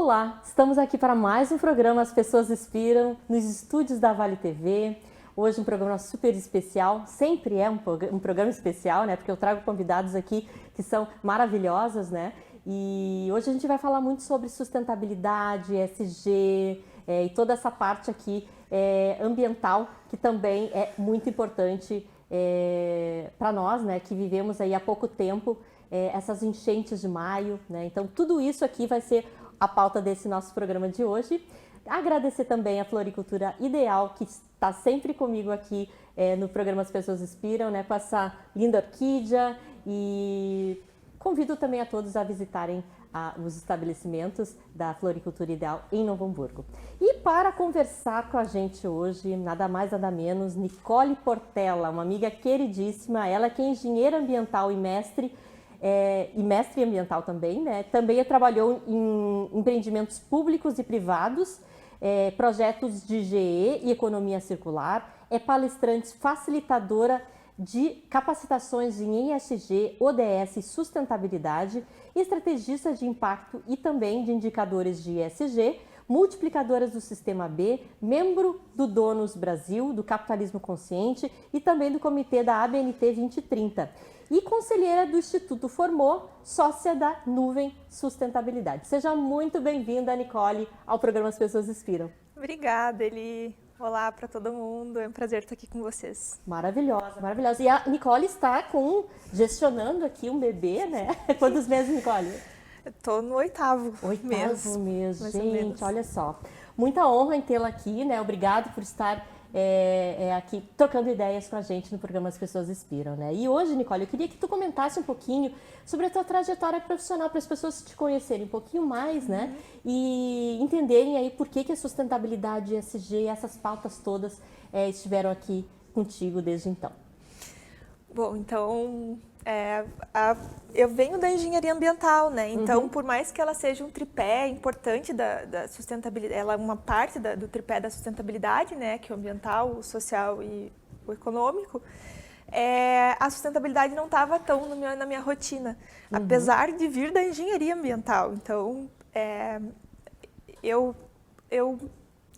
Olá, estamos aqui para mais um programa As Pessoas Inspiram, nos estúdios da Vale TV. Hoje um programa super especial, sempre é um programa especial, né? Porque eu trago convidados aqui que são maravilhosos, né? E hoje a gente vai falar muito sobre sustentabilidade, ESG e toda essa parte aqui ambiental, que também é muito importante para nós, né? Que vivemos aí há pouco tempo essas enchentes de maio, né? Então tudo isso aqui vai ser a pauta desse nosso programa de hoje. Agradecer também a Floricultura Ideal, que está sempre comigo aqui no programa As Pessoas Inspiram, né, com essa linda orquídea, e convido também a todos a visitarem os estabelecimentos da Floricultura Ideal em Novo Hamburgo. E para conversar com a gente hoje, nada mais nada menos, Nicole Portela, uma amiga queridíssima, ela que é engenheira ambiental e mestre em ambiental também, né? Também trabalhou em empreendimentos públicos e privados, projetos de GE e economia circular, é palestrante facilitadora de capacitações em ESG, ODS e sustentabilidade, estrategista de impacto e também de indicadores de ESG, multiplicadoras do Sistema B, membro do Donos Brasil, do Capitalismo Consciente e também do comitê da ABNT 2030. E conselheira do Instituto Formou, sócia da Nuvem Sustentabilidade. Seja muito bem-vinda, Nicole, ao programa As Pessoas Inspiram. Obrigada, Eli. Olá para todo mundo, é um prazer estar aqui com vocês. Maravilhosa, maravilhosa. E a Nicole está gestionando aqui um bebê, né? Quantos meses, Nicole? Estou no oitavo mês, gente, olha só. Muita honra em tê-la aqui, né? Obrigado por estar aqui trocando ideias com a gente no programa As Pessoas Inspiram, né? E hoje, Nicole, eu queria que tu comentasse um pouquinho sobre a tua trajetória profissional para as pessoas te conhecerem um pouquinho mais, né? E entenderem aí por que a sustentabilidade, ESG, essas pautas todas estiveram aqui contigo desde então. Bom, então, eu venho da engenharia ambiental, né? Então, por mais que ela seja um tripé importante da sustentabilidade, ela é uma parte do tripé da sustentabilidade, né? Que é o ambiental, o social e o econômico. A sustentabilidade não estava tão na minha rotina, apesar de vir da engenharia ambiental. Então, eu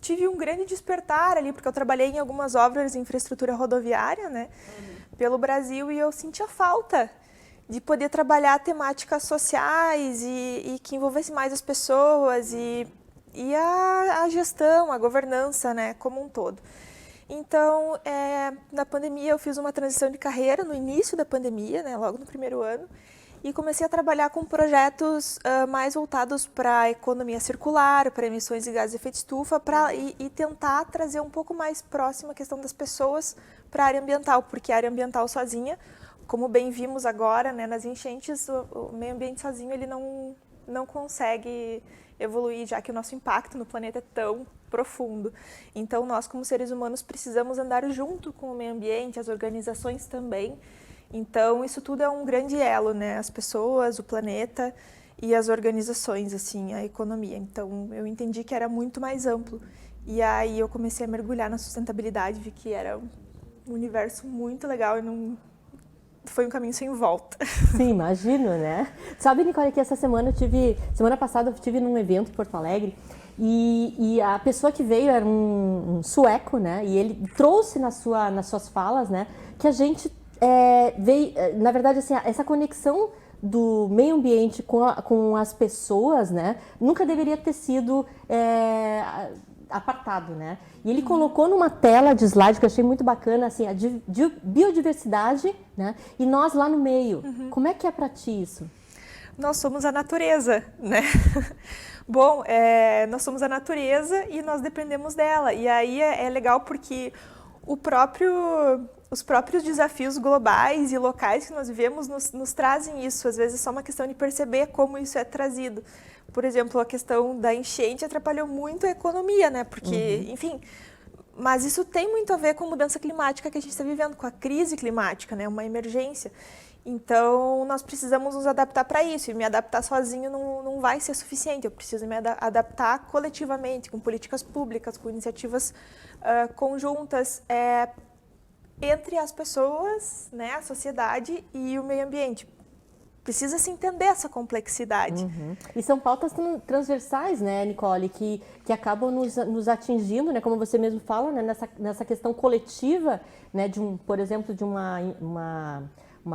tive um grande despertar ali, porque eu trabalhei em algumas obras de infraestrutura rodoviária, né? Pelo Brasil, e eu sentia falta de poder trabalhar temáticas sociais e que envolvesse mais as pessoas e a gestão, a governança, né, como um todo. Então, na pandemia, eu fiz uma transição de carreira no início da pandemia, né, logo no primeiro ano, e comecei a trabalhar com projetos mais voltados para a economia circular, para emissões de gases de efeito estufa, e tentar trazer um pouco mais próxima a questão das pessoas para a área ambiental, porque a área ambiental sozinha, como bem vimos agora, né, nas enchentes, o meio ambiente sozinho ele não consegue evoluir, já que o nosso impacto no planeta é tão profundo. Então, nós como seres humanos precisamos andar junto com o meio ambiente, as organizações também. Então, isso tudo é um grande elo, né? As pessoas, o planeta e as organizações, assim, a economia. Então, eu entendi que era muito mais amplo. E aí eu comecei a mergulhar na sustentabilidade, vi que era um universo muito legal e foi um caminho sem volta. Sim, imagino, né? Sabe, Nicole, que semana passada eu estive num evento em Porto Alegre e a pessoa que veio era um sueco, né? E ele trouxe nas suas falas, né, que a gente veio, na verdade, assim, essa conexão do meio ambiente com as pessoas, né, nunca deveria ter sido apartado, né? E ele colocou numa tela de slide que eu achei muito bacana, assim, a biodiversidade, né? E nós lá no meio. Como é que é para ti isso? Nós somos a natureza, né? Bom, nós somos a natureza e nós dependemos dela. E aí é legal porque os próprios desafios globais e locais que nós vivemos nos trazem isso. Às vezes é só uma questão de perceber como isso é trazido. Por exemplo, a questão da enchente atrapalhou muito a economia, né? Porque, enfim, mas isso tem muito a ver com a mudança climática que a gente está vivendo, com a crise climática, né? Uma emergência. Então, nós precisamos nos adaptar para isso. E me adaptar sozinho não vai ser suficiente. Eu preciso me adaptar coletivamente, com políticas públicas, com iniciativas conjuntas entre as pessoas, né, a sociedade e o meio ambiente. precisa se entender essa complexidade. E são pautas transversais, né, Nicole, que acabam nos atingindo, né, como você mesmo fala, né, nessa questão coletiva, né, por exemplo, de uma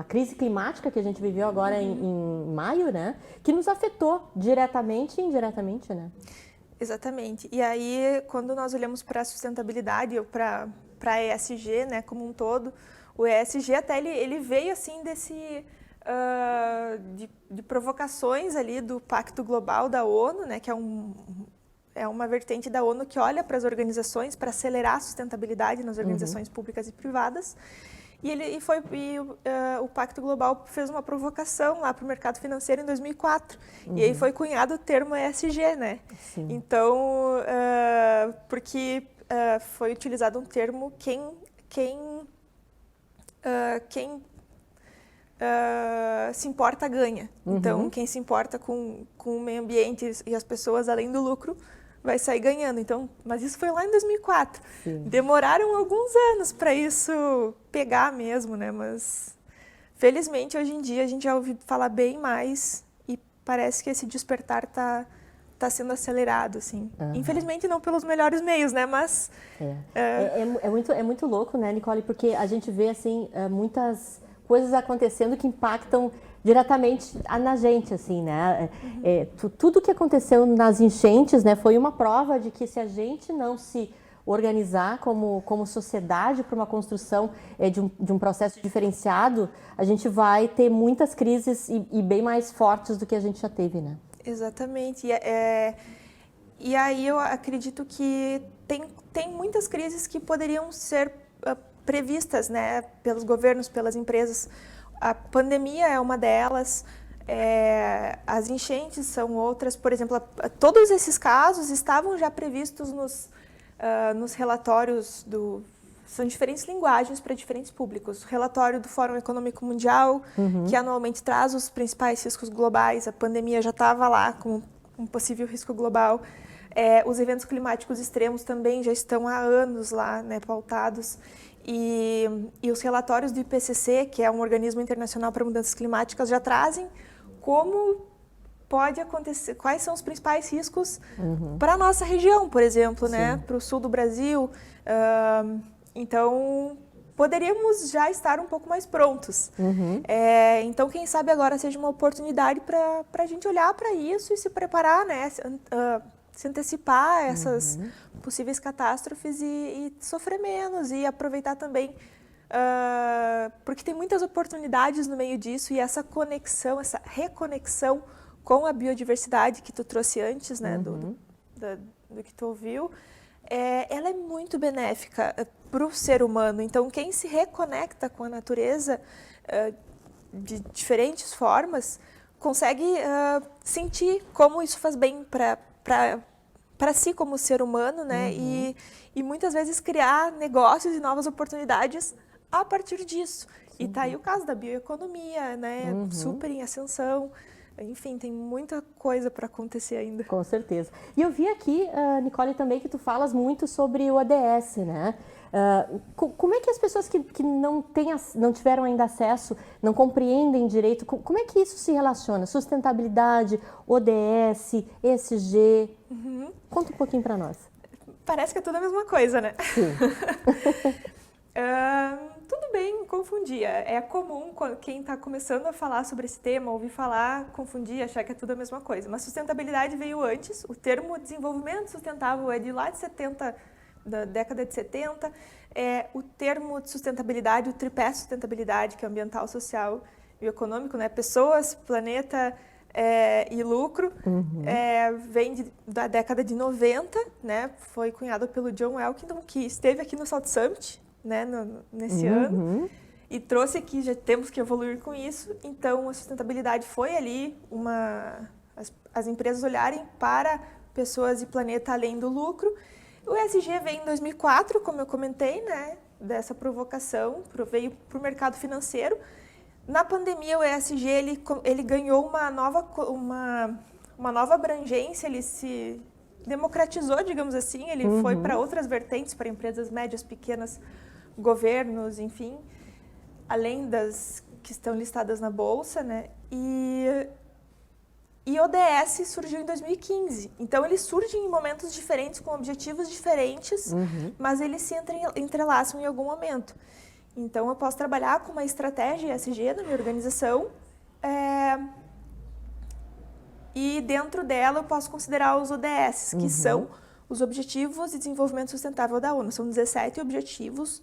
crise climática que a gente viveu agora em maio, né, que nos afetou diretamente e indiretamente, né? Exatamente. E aí, quando nós olhamos para a sustentabilidade ou para a ESG, né, como um todo, o ESG até ele veio assim de provocações ali do Pacto Global da ONU, né, que é uma vertente da ONU que olha para as organizações para acelerar a sustentabilidade nas organizações públicas e privadas. O Pacto Global fez uma provocação lá para o mercado financeiro em 2004. E aí foi cunhado o termo ESG, né? Sim. Então, porque foi utilizado um termo quem se importa ganha. Então, quem se importa com o meio ambiente e as pessoas além do lucro vai sair ganhando. Então, mas isso foi lá em 2004. Sim. Demoraram alguns anos para isso pegar mesmo, né? Mas felizmente hoje em dia a gente já ouviu falar bem mais e parece que esse despertar tá sendo acelerado, assim. Infelizmente não pelos melhores meios, né? Mas é muito louco, né, Nicole? Porque a gente vê assim muitas coisas acontecendo que impactam diretamente na gente, assim, né? Tudo que aconteceu nas enchentes, né, foi uma prova de que se a gente não se organizar como sociedade para uma construção de um processo diferenciado, a gente vai ter muitas crises e bem mais fortes do que a gente já teve, né? Exatamente. E aí eu acredito que tem muitas crises que poderiam ser previstas, né, pelos governos, pelas empresas. A pandemia é uma delas, as enchentes são outras. Por exemplo, todos esses casos estavam já previstos nos relatórios são diferentes linguagens para diferentes públicos. O relatório do Fórum Econômico Mundial, que anualmente traz os principais riscos globais, a pandemia já estava lá como um possível risco global. Os eventos climáticos extremos também já estão há anos lá, né, pautados. E os relatórios do IPCC, que é um organismo internacional para mudanças climáticas, já trazem como pode acontecer, quais são os principais riscos para a nossa região, por exemplo, né, para o sul do Brasil. Então, poderíamos já estar um pouco mais prontos. Então, quem sabe agora seja uma oportunidade para a gente olhar para isso e se preparar, né, se antecipar a essas possíveis catástrofes e sofrer menos e aproveitar também, porque tem muitas oportunidades no meio disso e essa conexão, essa reconexão com a biodiversidade que tu trouxe antes, né, do que tu ouviu, ela é muito benéfica para o ser humano. Então, quem se reconecta com a natureza de diferentes formas, consegue sentir como isso faz bem para si como ser humano, né? E muitas vezes criar negócios e novas oportunidades a partir disso. Sim. E tá aí o caso da bioeconomia, né? Super em ascensão. Enfim, tem muita coisa para acontecer ainda. Com certeza. E eu vi aqui, Nicole, também que tu falas muito sobre o ODS, né? Como é que as pessoas que não tiveram ainda acesso, não compreendem direito, como é que isso se relaciona? Sustentabilidade, ODS, ESG? Conta um pouquinho para nós. Parece que é tudo a mesma coisa, né? Sim. Tudo bem confundir. É comum quem está começando a falar sobre esse tema, ouvir falar, confundir, achar que é tudo a mesma coisa. Mas sustentabilidade veio antes. O termo desenvolvimento sustentável é de lá de 70, da década de 70. O termo de sustentabilidade, o tripé de sustentabilidade, que é ambiental, social e econômico, né? Pessoas, planeta e lucro, vem da década de 90, né? Foi cunhado pelo John Elkington, que esteve aqui no South Summit, né, nesse ano, e trouxe aqui, já temos que evoluir com isso. Então, a sustentabilidade foi ali as empresas olharem para pessoas e planeta além do lucro. O ESG veio em 2004, como eu comentei, né, dessa provocação, veio para o mercado financeiro. Na pandemia, o ESG ele ganhou uma nova abrangência, ele se democratizou, digamos assim, ele foi para outras vertentes, para empresas médias, pequenas, governos, enfim, além das que estão listadas na Bolsa, né? E ODS surgiu em 2015. Então, eles surgem em momentos diferentes, com objetivos diferentes, mas eles se entrelaçam em algum momento. Então, eu posso trabalhar com uma estratégia ESG na minha organização, e dentro dela eu posso considerar os ODS, que são os Objetivos de Desenvolvimento Sustentável da ONU. São 17 objetivos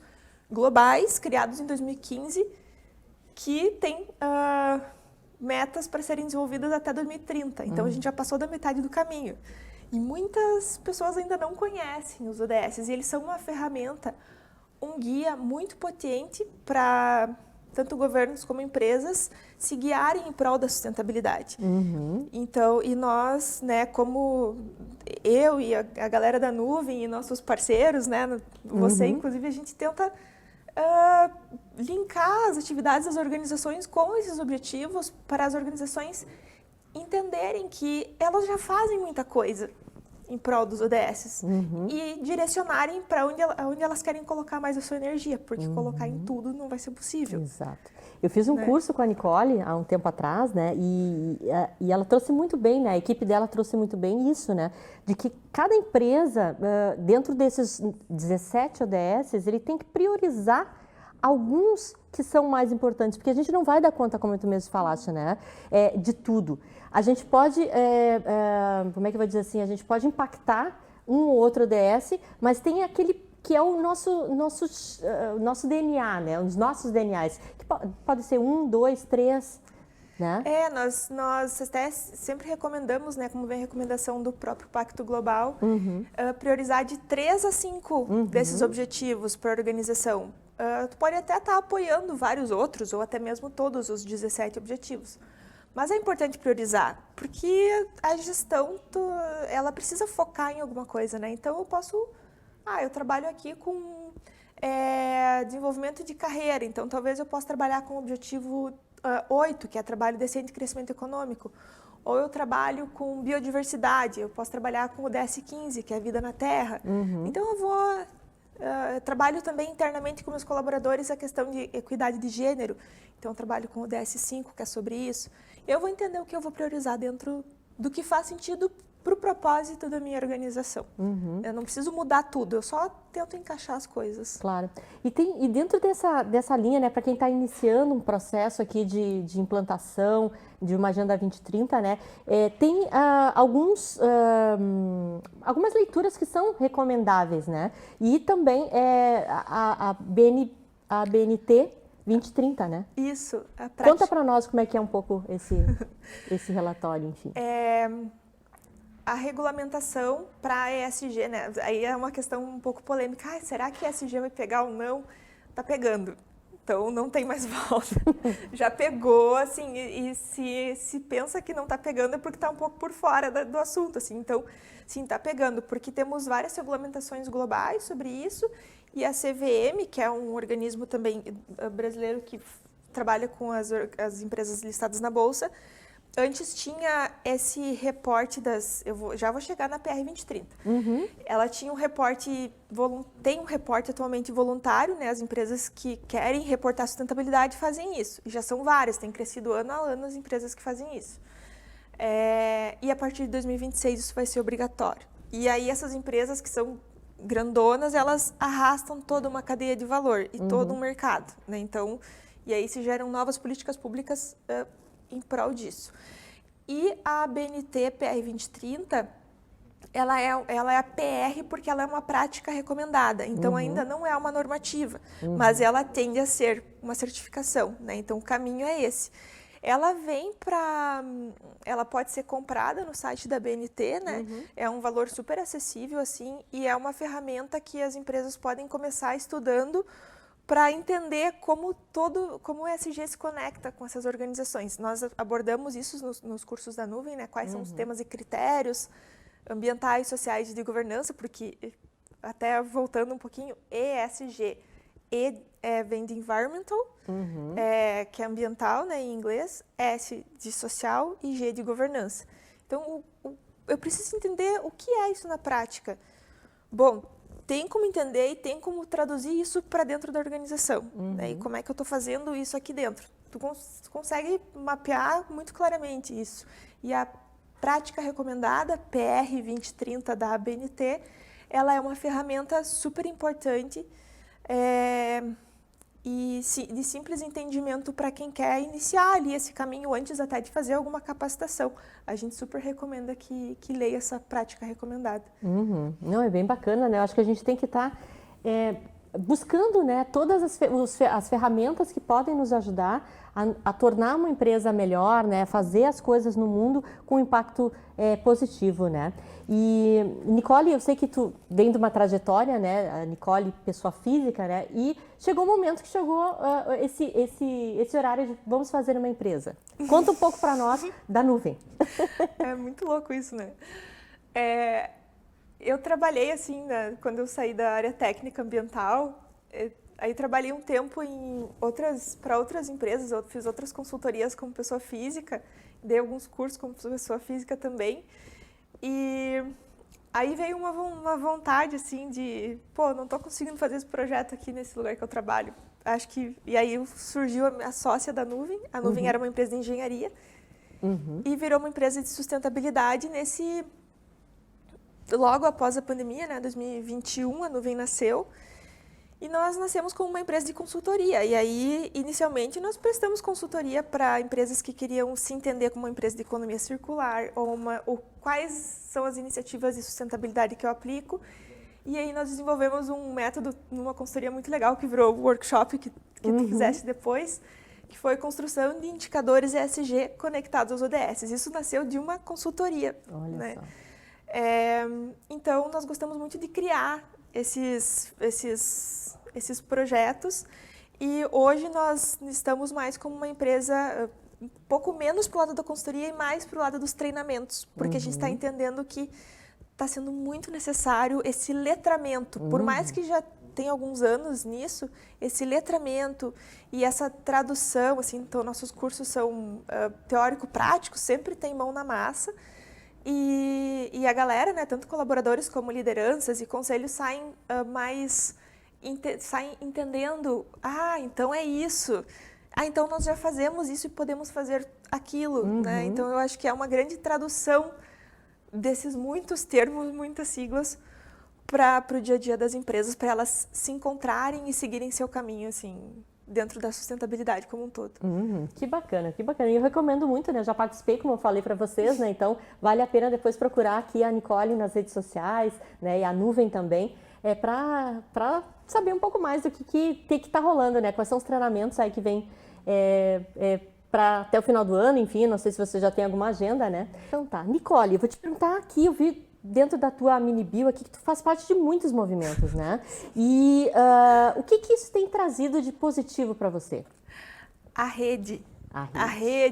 globais, criados em 2015, que têm metas para serem desenvolvidas até 2030. Então, a gente já passou da metade do caminho. E muitas pessoas ainda não conhecem os ODS, e eles são uma ferramenta, um guia muito potente para tanto governos como empresas se guiarem em prol da sustentabilidade. Então, e nós, né, como eu e a galera da nuvem e nossos parceiros, né, você inclusive, a gente tenta linkar as atividades das organizações com esses objetivos para as organizações entenderem que elas já fazem muita coisa em prol dos ODS e direcionarem para onde elas querem colocar mais a sua energia, porque colocar em tudo não vai ser possível. Exato. Eu fiz um curso com a Nicole há um tempo atrás, né, e ela trouxe muito bem, né, a equipe dela trouxe muito bem isso, né, de que cada empresa, dentro desses 17 ODS, ele tem que priorizar alguns que são mais importantes, porque a gente não vai dar conta, como tu mesmo falaste, né, de tudo. A gente pode, como é que eu vou dizer assim, a gente pode impactar um ou outro ODS, mas tem aquele que é o nosso DNA, né, os nossos DNAs, que pode ser 1, 2, 3, né? Nós até sempre recomendamos, né, como vem a recomendação do próprio Pacto Global, priorizar de 3 a 5 desses objetivos para a organização. Tu pode até estar apoiando vários outros, ou até mesmo todos os 17 objetivos. Mas é importante priorizar, porque a gestão, ela precisa focar em alguma coisa, né? Então, eu trabalho aqui com desenvolvimento de carreira, então talvez eu possa trabalhar com o objetivo 8, que é trabalho decente e crescimento econômico. Ou eu trabalho com biodiversidade, eu posso trabalhar com o ODS 15, que é a vida na terra. Então, eu trabalho também internamente com meus colaboradores a questão de equidade de gênero. Então, eu trabalho com o ODS 5, que é sobre isso. Eu vou entender o que eu vou priorizar dentro do que faz sentido para o propósito da minha organização. Eu não preciso mudar tudo, eu só tento encaixar as coisas. Claro. E dentro dessa linha, né, para quem está iniciando um processo aqui de implantação de uma Agenda 2030, né, tem algumas leituras que são recomendáveis, né? E também a BNT 2030, né? Isso. A prática. Conta para nós como é que é um pouco esse relatório, enfim. A regulamentação para ESG, né? Aí é uma questão um pouco polêmica. Será que ESG vai pegar ou não? Tá pegando. Então, não tem mais volta. Já pegou, assim, e se pensa que não está pegando é porque está um pouco por fora do assunto, assim. Então, sim, está pegando, porque temos várias regulamentações globais sobre isso, e a CVM, que é um organismo também brasileiro que trabalha com as empresas listadas na Bolsa, antes tinha esse reporte já vou chegar na PR 2030. Ela tinha tem um reporte atualmente voluntário, né? As empresas que querem reportar sustentabilidade fazem isso. E já são várias, tem crescido ano a ano as empresas que fazem isso. E a partir de 2026 isso vai ser obrigatório. E aí essas empresas que são grandonas, elas arrastam toda uma cadeia de valor e todo um mercado, né? Então, e aí se geram novas políticas públicas em prol disso. E a BNT PR 2030, ela é a PR porque ela é uma prática recomendada, então ainda não é uma normativa, mas ela tende a ser uma certificação, né? Então o caminho é esse. Ela pode ser comprada no site da BNT, né? É um valor super acessível, assim, e é uma ferramenta que as empresas podem começar estudando para entender como o ESG se conecta com essas organizações. Nós abordamos isso nos cursos da nuvem, né? Quais são os temas e critérios ambientais, sociais e de governança, porque, até voltando um pouquinho, ESG, vem de environmental, que é ambiental, né, em inglês, S de social e G de governança. Então, eu preciso entender o que é isso na prática. Bom, tem como entender e tem como traduzir isso para dentro da organização. Né? E como é que eu estou fazendo isso aqui dentro? tu consegue mapear muito claramente isso. E a prática recomendada, PR 2030 da ABNT, ela é uma ferramenta super importante e de simples entendimento para quem quer iniciar ali esse caminho antes até de fazer alguma capacitação. A gente super recomenda que leia essa prática recomendada. Não, é bem bacana, né? Eu acho que a gente tem que estar buscando, né, todas as ferramentas que podem nos ajudar a tornar uma empresa melhor, né, fazer as coisas no mundo com impacto positivo, né? E Nicole, eu sei que tu vem de uma trajetória, né, a Nicole, pessoa física, né, e chegou um momento que chegou esse horário de vamos fazer uma empresa. Conta um pouco para nós da Nuvem. É muito louco isso, né? Eu trabalhei assim, quando eu saí da área técnica ambiental, aí trabalhei um tempo para outras empresas, eu fiz outras consultorias como pessoa física, dei alguns cursos como pessoa física também. E aí veio uma vontade assim de, não estou conseguindo fazer esse projeto aqui nesse lugar que eu trabalho. E aí surgiu a sócia da Nuvem. A Nuvem era uma empresa de engenharia e virou uma empresa de sustentabilidade logo após a pandemia, né, 2021, a Nuvem nasceu. E nós nascemos como uma empresa de consultoria. E aí, inicialmente, nós prestamos consultoria para empresas que queriam se entender como uma empresa de economia circular ou quais são as iniciativas de sustentabilidade que eu aplico. E aí nós desenvolvemos um método numa consultoria muito legal que virou o workshop que tu fizeste depois, que foi construção de indicadores ESG conectados aos ODS. Isso nasceu de uma consultoria. Olha, né? Só. Então, nós gostamos muito de criar esses projetos e hoje nós estamos mais como uma empresa um pouco menos para o lado da consultoria e mais para o lado dos treinamentos, porque a gente está entendendo que está sendo muito necessário esse letramento, por mais que já tenha alguns anos nisso, esse letramento e essa tradução, assim, então nossos cursos são teórico-práticos, sempre tem mão na massa. E a galera, né, tanto colaboradores como lideranças e conselhos saem entendendo, então é isso, então nós já fazemos isso e podemos fazer aquilo, né? Então eu acho que é uma grande tradução desses muitos termos, muitas siglas para o dia a dia das empresas, para elas se encontrarem e seguirem seu caminho, assim, dentro da sustentabilidade como um todo. Que bacana, que bacana. E eu recomendo muito, né? Eu já participei, como eu falei para vocês, né? Então, vale a pena depois procurar aqui a Nicole nas redes sociais, né? E a Nuvem também, para saber um pouco mais do que está rolando, né? Quais são os treinamentos aí que vem para até o final do ano, enfim, não sei se você já tem alguma agenda, né? Então tá, Nicole, eu vou te perguntar aqui, eu vi dentro da tua mini bio aqui que tu faz parte de muitos movimentos, né? E o que isso tem trazido de positivo para você? A rede,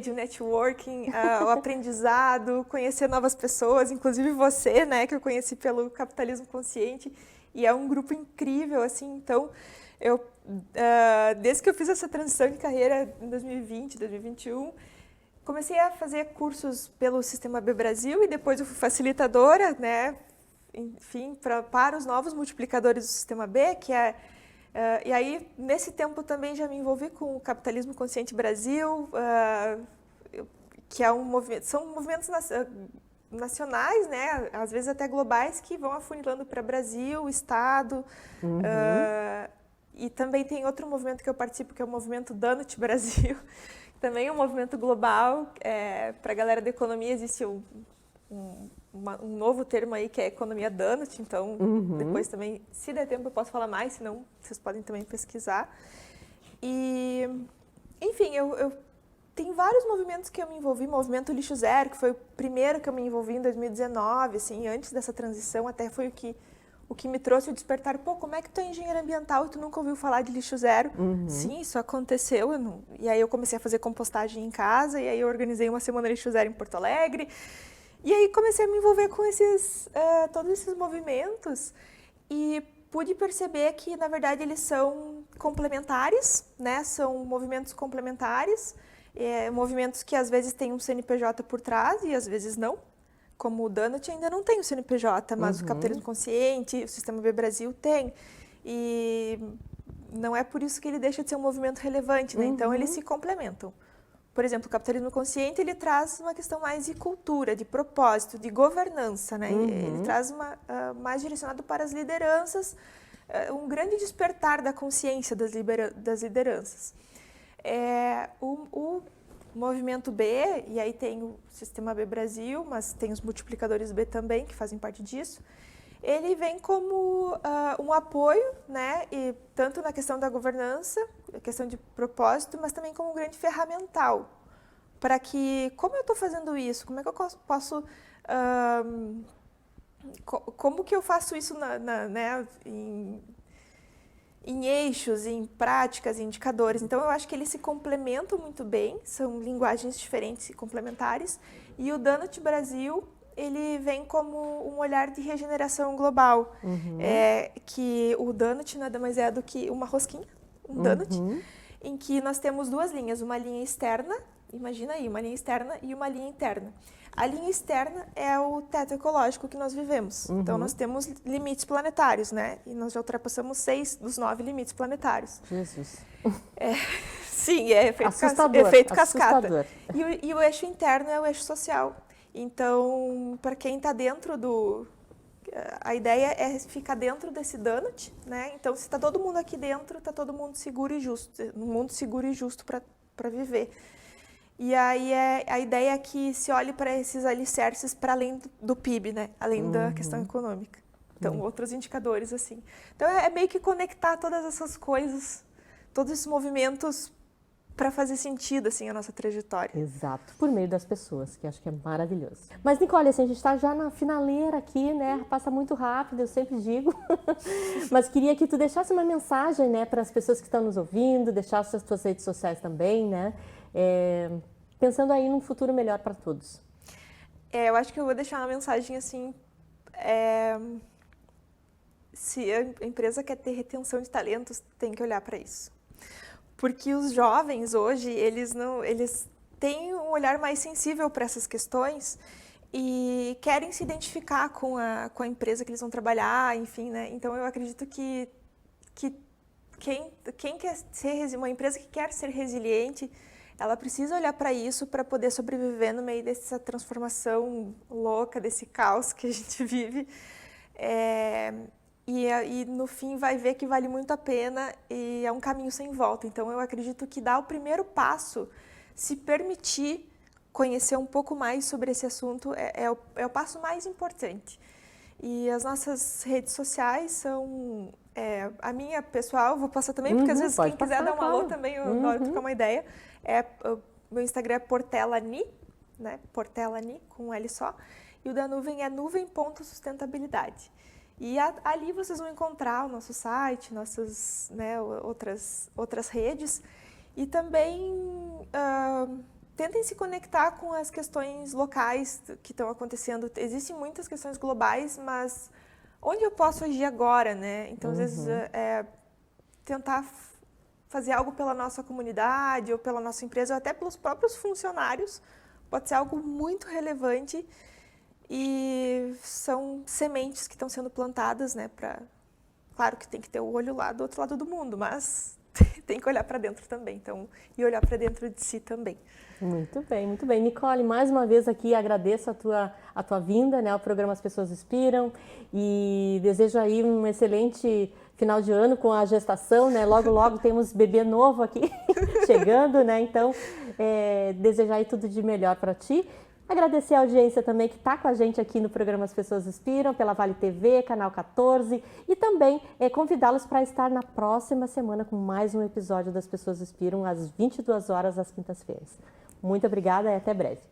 o networking, o aprendizado, conhecer novas pessoas, inclusive você, né, que eu conheci pelo Capitalismo Consciente, e é um grupo incrível, assim, então, desde que eu fiz essa transição de carreira em 2020, 2021, comecei a fazer cursos pelo Sistema B Brasil e depois eu fui facilitadora, né, enfim, para os novos multiplicadores do Sistema B, e aí, nesse tempo também já me envolvi com o Capitalismo Consciente Brasil, que é são movimentos nacionais, né, às vezes até globais, que vão afunilando para Brasil, Estado. E também tem outro movimento que eu participo, que é o Movimento Donut Brasil, também é um movimento global. Para a galera da economia existe um novo termo aí que é economia donut, então depois também, se der tempo eu posso falar mais, senão vocês podem também pesquisar. E, enfim, eu tenho vários movimentos que eu me envolvi, movimento Lixo Zero, que foi o primeiro que eu me envolvi em 2019, assim, antes dessa transição, até foi o que me trouxe o despertar, como é que tu é engenheiro ambiental e tu nunca ouviu falar de lixo zero? Sim, isso aconteceu, e aí eu comecei a fazer compostagem em casa, e aí eu organizei uma semana lixo zero em Porto Alegre, e aí comecei a me envolver com todos esses movimentos, e pude perceber que, na verdade, eles são complementares, né? São movimentos complementares, movimentos que às vezes têm um CNPJ por trás e às vezes não. Como o Donut ainda não tem o CNPJ, mas o Capitalismo Consciente, o Sistema B Brasil tem. E não é por isso que ele deixa de ser um movimento relevante, né? Então, eles se complementam. Por exemplo, o capitalismo consciente, ele traz uma questão mais de cultura, de propósito, de governança, né? Ele traz mais direcionado para as lideranças, um grande despertar da consciência das lideranças. O movimento B, e aí tem o Sistema B Brasil, mas tem os multiplicadores B também, que fazem parte disso, ele vem como um apoio, né, e tanto na questão da governança, a questão de propósito, mas também como um grande ferramental para que, como eu estou fazendo isso, como é que eu posso, como que eu faço isso né, em eixos, em práticas, em indicadores. Então, eu acho que eles se complementam muito bem, são linguagens diferentes e complementares, e o Donut Brasil, ele vem como um olhar de regeneração global, que o donut nada mais é do que uma rosquinha, um donut, em que nós temos duas linhas, uma linha externa, imagina aí, uma linha externa e uma linha interna. A linha externa é o teto ecológico que nós vivemos. Então, nós temos limites planetários, né? E nós já ultrapassamos 6 dos 9 limites planetários. Jesus. Sim, é efeito cascata. E o eixo interno é o eixo social. Então, para quem está dentro a ideia é ficar dentro desse donut, né? Então, se está todo mundo aqui dentro, está todo mundo seguro e justo, um mundo seguro e justo para viver. E aí a ideia é que se olhe para esses alicerces para além do PIB, né? Além da questão econômica. Então, outros indicadores assim. Então, é meio que conectar todas essas coisas, todos esses movimentos para fazer sentido, assim, a nossa trajetória. Exato, por meio das pessoas, que acho que é maravilhoso. Mas, Nicole, assim, a gente está já na finaleira aqui, né? Passa muito rápido, eu sempre digo. Mas queria que tu deixasse uma mensagem, né, para as pessoas que estão nos ouvindo, deixasse as tuas redes sociais também, né? Pensando aí num futuro melhor para todos. Eu acho que eu vou deixar uma mensagem assim, se a empresa quer ter retenção de talentos, tem que olhar para isso. Porque os jovens hoje, eles têm um olhar mais sensível para essas questões e querem se identificar com a empresa que eles vão trabalhar, enfim, né? Então, eu acredito que quem quer ser uma empresa que quer ser resiliente, ela precisa olhar para isso para poder sobreviver no meio dessa transformação louca, desse caos que a gente vive. E no fim vai ver que vale muito a pena e é um caminho sem volta. Então, eu acredito que dar o primeiro passo, se permitir conhecer um pouco mais sobre esse assunto, é o passo mais importante. E as nossas redes sociais são... a minha pessoal, vou passar também, porque às vezes quem quiser dar um alô também, eu adoro trocar uma ideia. Meu Instagram é Portela.ni, né? Portela.ni, com um L só. E o da Nuvem é nuvem.sustentabilidade. E ali vocês vão encontrar o nosso site, nossas, né, outras redes. E também tentem se conectar com as questões locais que estão acontecendo. Existem muitas questões globais, mas onde eu posso agir agora, né? Então, às vezes, tentar fazer algo pela nossa comunidade ou pela nossa empresa, ou até pelos próprios funcionários, pode ser algo muito relevante. E são sementes que estão sendo plantadas, né? Claro que tem que ter o olho lá do outro lado do mundo, mas tem que olhar para dentro também, então, e olhar para dentro de si também. Muito bem, muito bem. Nicole, mais uma vez aqui agradeço a tua vinda, né, ao programa As Pessoas Inspiram, e desejo aí um excelente final de ano com a gestação, né? Logo, logo temos bebê novo aqui chegando, né? Então, desejar aí tudo de melhor para ti. Agradecer a audiência também que está com a gente aqui no programa As Pessoas Inspiram, pela Vale TV, Canal 14, e também convidá-los para estar na próxima semana com mais um episódio das Pessoas Inspiram, às 22 horas, às quintas-feiras. Muito obrigada e até breve.